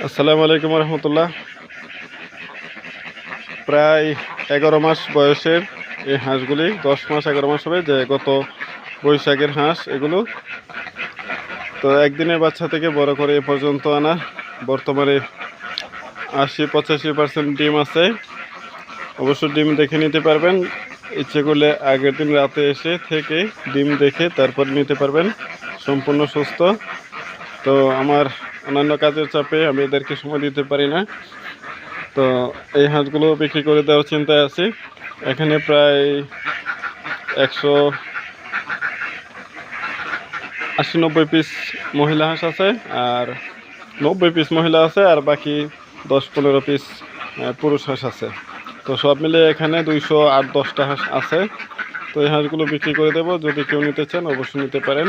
আসসালামু আলাইকুম রহমতুল্লাহ। প্রায় 11 মাস বয়সের এই হাঁসগুলি 10 মাস 11 মাস হবে, যে গত বৈশাখের হাঁস এগুলো। তো একদিনের বাচ্চা থেকে বড় করে এ পর্যন্ত আনা। বর্তমানে 80-85% ডিম আছে। অবশ্য ডিম দেখে নিতে পারবেন, ইচ্ছে করলে আগের দিন রাতে এসে থেকে ডিম দেখে তারপর নিতে পারবেন। সম্পূর্ণ সুস্থ। তো আমার অন্যান্য কাজের চাপে আমি এদেরকে সময় দিতে পারি না। তো এই হাঁসগুলো বিক্রি করে দেওয়ার চিন্তায় আছি। এখানে প্রায় 180-90 পিস মহিলা হাঁস আছে, আর 90 পিস মহিলা আছে, আর বাকি 10-15 পিস পুরুষ হাঁস আছে। তো সব মিলে এখানে 208-10টা হাঁস আছে। তো এই হাঁসগুলো বিক্রি করে দেবো, যদি কেউ নিতে চান অবশ্যই নিতে পারেন।